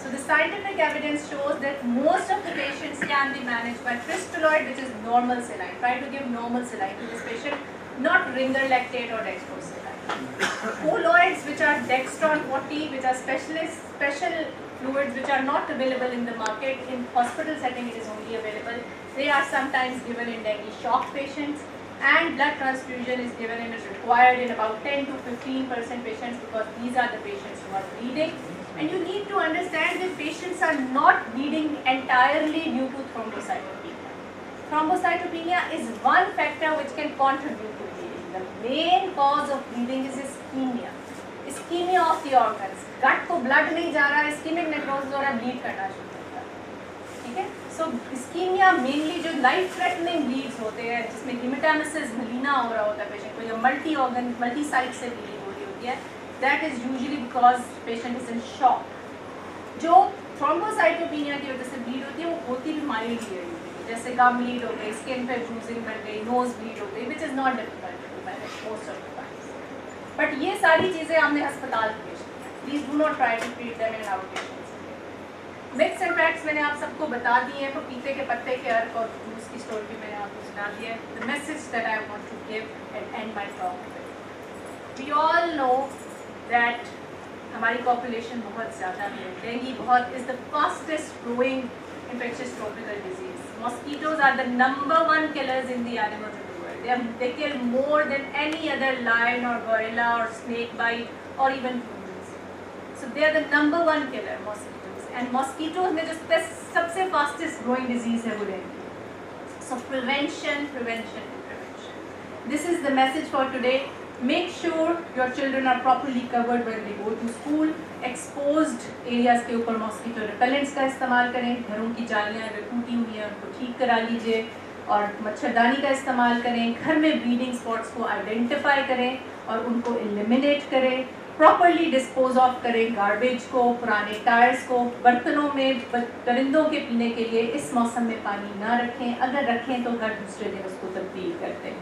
So the scientific evidence shows that most of the patients can be managed by crystalloid, which is normal saline. Try to give normal saline to this patient, not ringer lactate or dextrose saline. Colloids, which are Dextron 40, which are special fluids which are not available in the market. In hospital setting, it is only available. They are sometimes given in dengue shock patients, and blood transfusion is given and is required in about 10 to 15% patients because these are the patients who are bleeding. And you need to understand that patients are not bleeding entirely due to thrombocytopenia. Thrombocytopenia is one factor which can contribute to bleeding. The main cause of bleeding is ischemia. Ischemia of the organs. Gut को blood नहीं जा रहा, ischemic necrosis हो रहा, bleed करना शुरू होता है. ठीक है? So ischemia mainly जो life threatening bleeds होते हैं, जिसमें hematemesis melena हो रहा होता है patient को, या multi organ, multi site से bleed हो रही होती है, that is usually because patient is in shock. जो thrombocytopenia की वजह से bleed होती है, वो होती भी mildly है usually. जैसे gum bleed हो गई, skin पे bruising बन गई, nose bleed हो गई, which is not difficult to manage most of the times. But ये सारी चीजें हमने अस्पताल में पेश की हैं. Please do not try to treat them in an outpatient. Mix and facts मैंने आप सबको बता दिए हैं, पपीते के पत्ते के अर्क और जूस की स्टोरी भी मैंने आपको सुना दी है. The message that I want to give and end my talk with, we all know that हमारी पॉपुलेशन बहुत ज़्यादा है. डेंगू बहुत is the fastest growing infectious tropical disease. Mosquitoes are the #1 killers in the animals in the world. They kill more than any other lion or gorilla or snake bite or even humans. So they are the #1 killer, mosquitoes. And mosquitoes में जो सबसे fastest growing disease है वो dengue. So prevention, prevention, prevention. This is the message for today. Make sure your children are properly covered when they go to school. Exposed areas के ऊपर mosquito repellents का इस्तेमाल करें. घरों की जालियाँ अगर टूटी हुई हैं उनको ठीक करा लीजिए और मच्छरदानी का इस्तेमाल करें. घर में ब्लीडिंग स्पॉट्स को आइडेंटिफाई करें और उनको एलिमिनेट करें. प्रॉपरली डिस्पोज ऑफ करें गार्बेज को, पुराने टायर्स को. बर्तनों में परिंदों के पीने के लिए इस मौसम में पानी ना रखें. अगर रखें तो हर दूसरे दिन उसको तब्दील कर दें.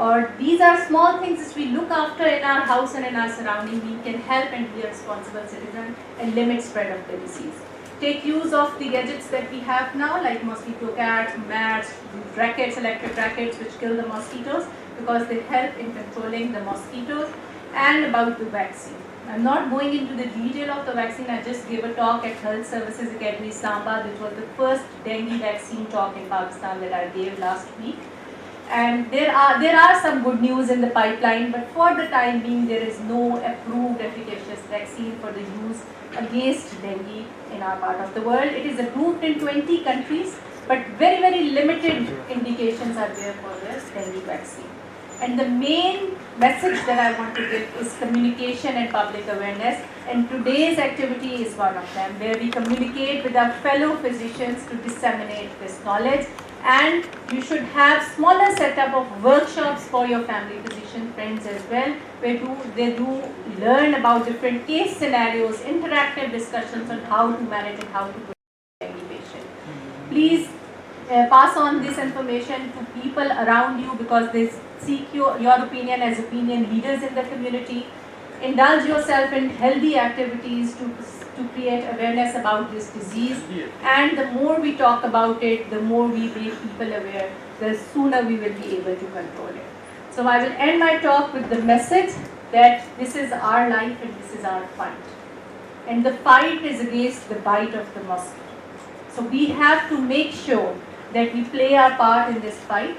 और these are small things which we look after in our house and in our surrounding. We can help and be a responsible citizen and limit spread of the disease. Take use of the gadgets that we have now, like mosquito cats, mats, rackets, electric rackets which kill the mosquitoes because they help in controlling the mosquitoes. And about the vaccine, I'm not going into the detail of the vaccine. I just gave a talk at Health Services Academy Islamabad, which was the first dengue vaccine talk in Pakistan that I gave last week. And there are some good news in the pipeline, but for the time being there is no approved efficacious vaccine for the use against dengue in our part of the world. It is approved in 20 countries, but very limited indications are there for this dengue vaccine. And the main message that I want to give is communication and public awareness, and today's activity is one of them, where we communicate with our fellow physicians to disseminate this knowledge. And you should have smaller setup of workshops for your family physician friends as well, where they do learn about different case scenarios, interactive discussions on how to manage and how to protect any patient. Please pass on this information to people around you because they seek your opinion as opinion leaders in the community. indulge yourself in healthy activities to create awareness about this disease. And the more we talk about it, the more we make people aware, the sooner we will be able to control it. So I will end my talk with the message that this is our life and this is our fight. And the fight is against the bite of the mosquito. So we have to make sure that we play our part in this fight.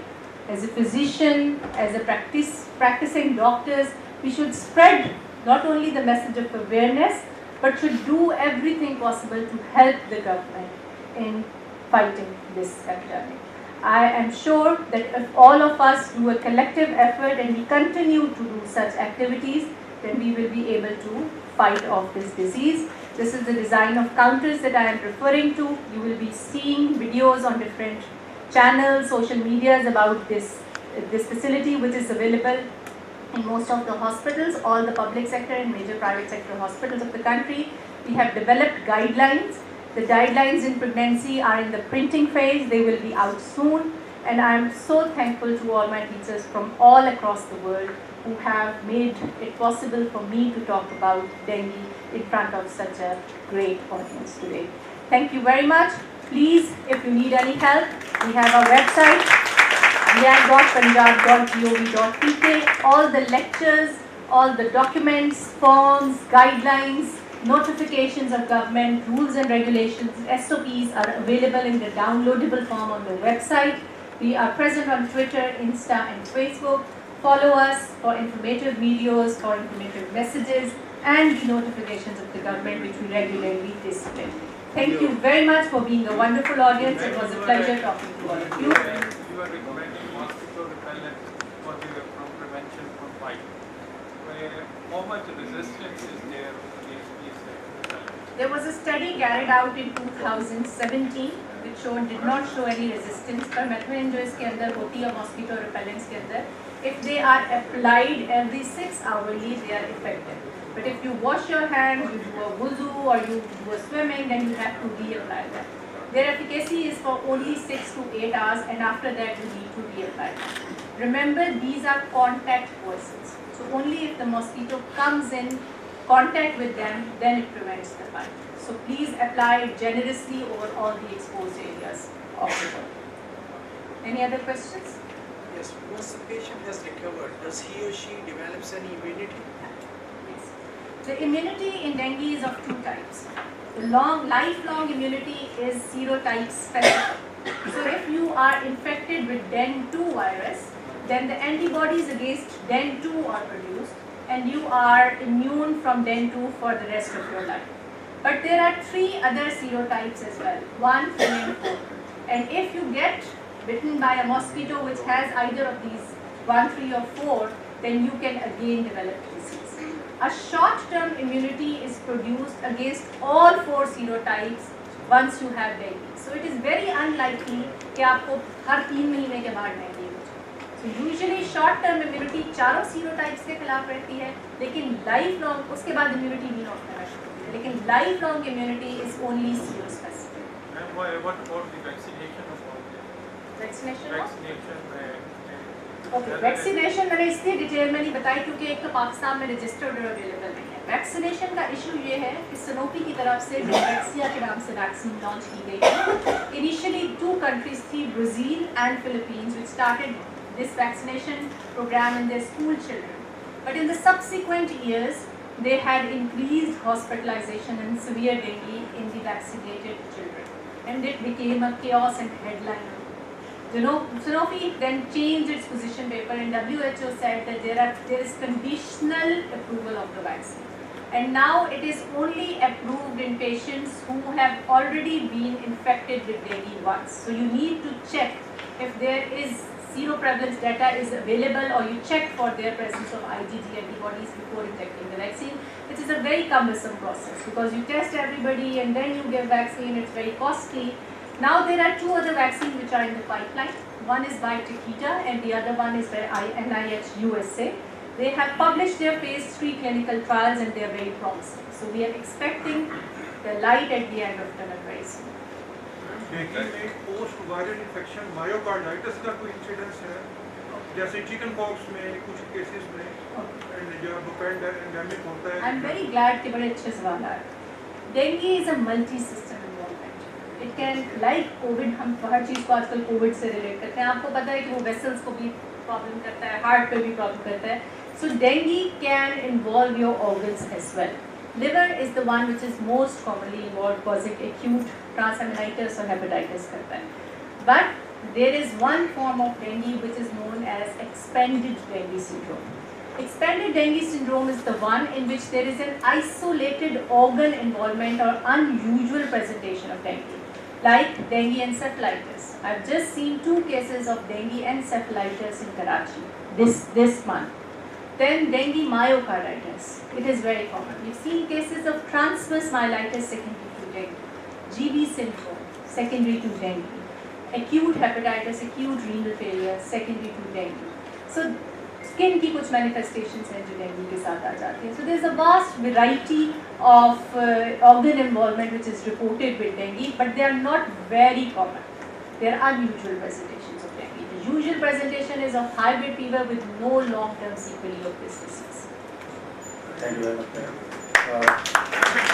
As a physician, as a practicing doctors, we should spread not only the message of awareness, but should do everything possible to help the government in fighting this epidemic. I am sure that if all of us do a collective effort and we continue to do such activities, then we will be able to fight off this disease. This is the design of counters that I am referring to. You will be seeing videos on different channels, social medias about this facility, which is available in most of the hospitals, all the public sector and major private sector hospitals of the country. We have developed guidelines. The guidelines in pregnancy are in the printing phase. They will be out soon. And I am so thankful to all my teachers from all across the world who have made it possible for me to talk about dengue in front of such a great audience today. Thank you very much. Please, if you need any help, we have our website, gyan.punjab.gov.pk. All the lectures, all the documents, forms, guidelines, notifications of government, rules and regulations, SOPs are available in the downloadable form on the website. We are present on Twitter, Insta and Facebook. Follow us for informative videos, for informative messages and the notifications of the government which we regularly display. Thank you very much for being a wonderful audience. It was a pleasure talking to all of you. You are recommending mosquito repellent for the from prevention from fight. How much resistance is there against these repellents? There was a study carried out in 2017 which did not show any resistance. पर methylene के अंदर होती है mosquito repellents के अंदर. If they are applied every 6 hourly, they are effective. But if you wash your hands, you do a wuzu or you do a swimming, then you have to reapply that. Their efficacy is for only 6 to 8 hours, and after that you need to reapply that. Remember, these are contact poisons. So only if the mosquito comes in contact with them, then it prevents the bite. So please apply it generously over all the exposed areas of the body. Any other questions? Yes, once the patient has recovered, does he or she develops any immunity? Yes. The immunity in dengue is of two types. The lifelong immunity is serotype specific. So if you are infected with DEN2 virus, then the antibodies against DEN2 are produced and you are immune from DEN2 for the rest of your life. But there are 3 other serotypes as well, 1, 3 and 4. And if you get bitten by a mosquito which has either of these 1, 3 or 4, then you can again develop disease. A short-term immunity is produced against all 4 serotypes once you have dengue. So it is very unlikely कि आपको हर 3 महीने के बाद dengue हो जाए. So usually short-term immunity चारों serotypes के खिलाफ रहती है, लेकिन lifelong उसके बाद immunity नहीं होता है. लेकिन lifelong immunity is only serospecific. And what about the vaccination of all this? Vaccination? Okay, vaccination मैंने इसलिए डिटेल में नहीं बताई क्योंकि एक तो पाकिस्तान में रजिस्टर्ड और अवेलेबल नहीं है. वैक्सीनेशन का इशू ये है कि सनोफी की तरफ से डेवेक्सिया के नाम से वैक्सीन लॉन्च की गई है. इनिशियली 2 countries थी, Brazil and Philippines, which started this vaccination program in their school children. But in the subsequent years, they had increased hospitalization and severe dengue in the vaccinated children, and it became a chaos and headline. Sanofi then changed its position paper and WHO said that there is conditional approval of the vaccine. And now it is only approved in patients who have already been infected with dengue once. So you need to check if there is seroprevalence data is available, or you check for their presence of IgG antibodies before injecting the vaccine, which is a very cumbersome process because you test everybody and then you give vaccine. It's very costly. Now there are 2 other vaccines which are in the pipeline. One is by Takeda and the other one is by NIH USA. They have published their phase 3 clinical trials and they are very promising. So we are expecting the light at the end of tunnel very soon. dengue में post viral infection myocarditis का कोई incidence है? जैसे chicken pox में कुछ cases में जो Buffett endemic होता है। आई एम वेरी ग्लैड कि बड़े अच्छे सवाल आए। Dengue is a multi system involvement. It can like Covid, हम हर चीज़ को आजकल कोविड से रिलेट करते हैं। आपको पता है कि वो वेसल्स को भी प्रॉब्लम करता है, हार्ट पे भी प्रॉब्लम करता है। So dengue can involve your organs as well. Liver is the one which is most commonly involve, causing acute transaminitis और हेपेटाइटिस करता है। But there is one form of dengue which is known as expanded dengue syndrome. Expanded dengue syndrome is the one in which there is an isolated organ involvement or unusual presentation of dengue, like dengue encephalitis. I've just seen 2 cases of dengue encephalitis in Karachi this month. Then dengue myocarditis. It is very common. We've seen cases of transverse myelitis secondary to dengue, GB syndrome secondary to dengue, acute hepatitis, acute renal failure secondary to dengue. So skin की कुछ manifestations हैं जो dengue के साथ आ जाती हैं. So there's a vast variety of organ involvement which is reported with dengue, but they are not very common. They are unusual presentations of dengue. The usual presentation is of hybrid fever with no long-term sequelae of this disease. Thank you very much.